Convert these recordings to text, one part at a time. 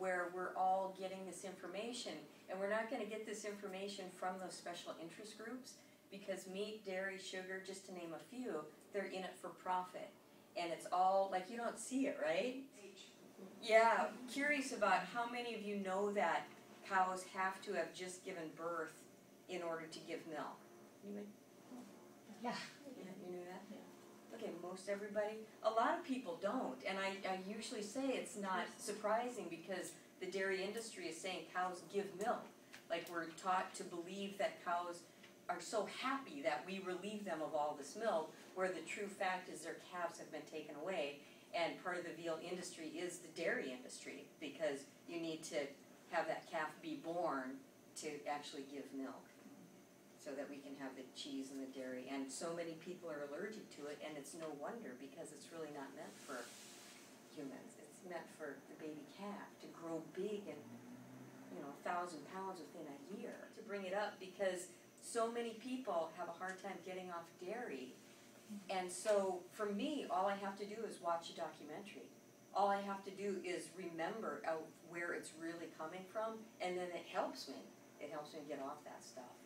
where we're all getting this information, and we're not going to get this information from those special interest groups, because meat, dairy, sugar, just to name a few, they're in it for profit. And it's all, like, you don't see it, right? Yeah, curious about how many of you know that cows have to have just given birth in order to give milk? Anybody? Yeah. Yeah, you knew that? Yeah. Okay, most everybody. A lot of people don't, and I usually say it's not surprising because the dairy industry is saying cows give milk. Like, we're taught to believe that cows are so happy that we relieve them of all this milk, where the true fact is their calves have been taken away. And part of the veal industry is the dairy industry, because you need to have that calf be born to actually give milk, so that we can have the cheese and the dairy. And so many people are allergic to it, and it's no wonder, because it's really not meant for humans. It's meant for the baby calf to grow big and, 1,000 pounds within a year. To bring it up, because so many people have a hard time getting off dairy. And so for me, all I have to do is watch a documentary. All I have to do is remember where it's really coming from, and then it helps me. It helps me get off that stuff.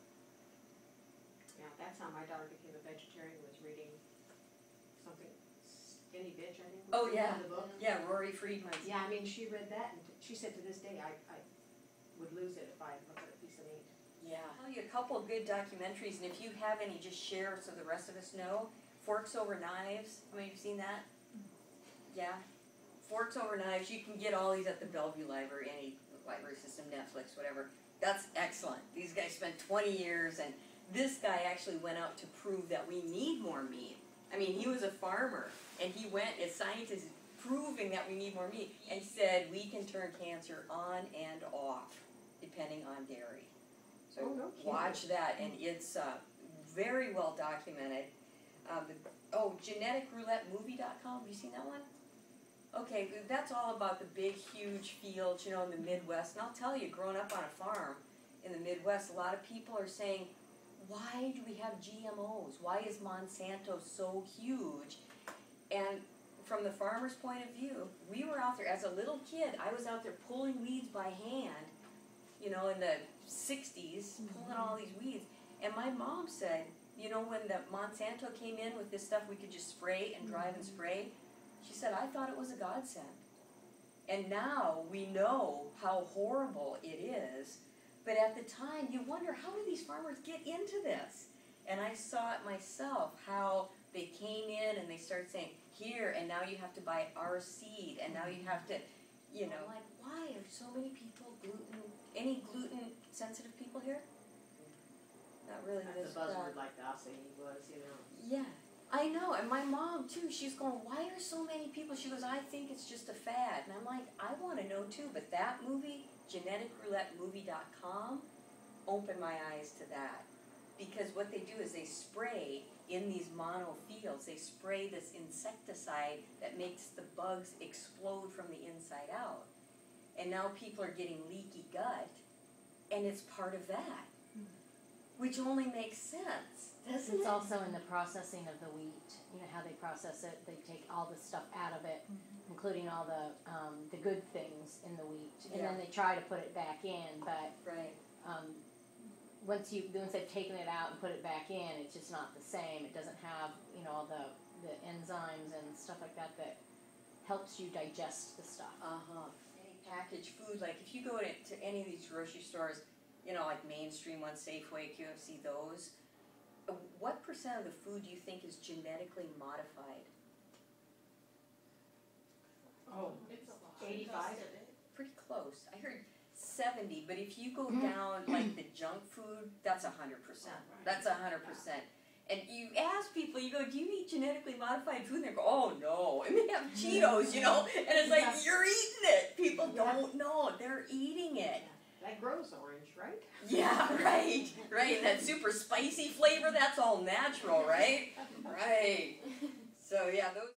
Yeah, that's how my daughter became a vegetarian, was reading something, Skinny Bitch, I think. Oh, yeah. The book. Yeah, Rory Friedman. Yeah, I mean, she read that, and she said to this day, I would lose it if I looked at a piece of meat. Yeah. I'll tell you a couple of good documentaries, and if you have any, just share so the rest of us know. Forks Over Knives. How many of you seen that? Yeah. Forks Over Knives. You can get all these at the Bellevue Library, any library system, Netflix, whatever. That's excellent. These guys spent 20 years, and this guy actually went out to prove that we need more meat. I mean, he was a farmer, and he went as scientists proving that we need more meat, and said we can turn cancer on and off depending on dairy. So watch that, and it's very well documented. GeneticRouletteMovie.com, have you seen that one? Okay, that's all about the big, huge fields, in the Midwest. And I'll tell you, growing up on a farm in the Midwest, a lot of people are saying, why do we have GMOs? Why is Monsanto so huge? And from the farmer's point of view, we were out there, as a little kid, I was out there pulling weeds by hand, in the 60s, pulling all these weeds. And my mom said, when the Monsanto came in with this stuff we could just spray and drive and spray, she said, I thought it was a godsend. And now we know how horrible it is. But at the time, you wonder, how do these farmers get into this? And I saw it myself, how they came in and they started saying, here, and now you have to buy our seed, and now you have to, like, why are so many people any gluten-sensitive people here? Not really. That's a buzzword like us, and he was, Yeah, I know, and my mom too, she's going, why are so many people? She goes, I think it's just a fad. And I'm like, I want to know too, but that movie, GeneticRouletteMovie.com, opened my eyes to that. Because what they do is they spray in these mono fields, they spray this insecticide that makes the bugs explode from the inside out. And now people are getting leaky gut, and it's part of that. Which only makes sense, doesn't it? It's also in the processing of the wheat. How they process it. They take all the stuff out of it, including all the good things in the wheat, and then they try to put it back in. But once they've taken it out and put it back in, it's just not the same. It doesn't have all the enzymes and stuff like that helps you digest the stuff. Any packaged food, like if you go to any of these grocery stores, like mainstream ones, Safeway, QFC, those, what % of the food do you think is genetically modified? Oh, it's 85. Pretty close. I heard 70, but if you go down like the junk food, that's 100%. That's 100%. And you ask people, you go, do you eat genetically modified food? And they go, oh no. And they have Cheetos, and it's like, you're eating it. People don't know. They're eating it. That grows orange, right? Yeah, right. Right. That super spicy flavor, that's all natural, right? Right. So yeah, those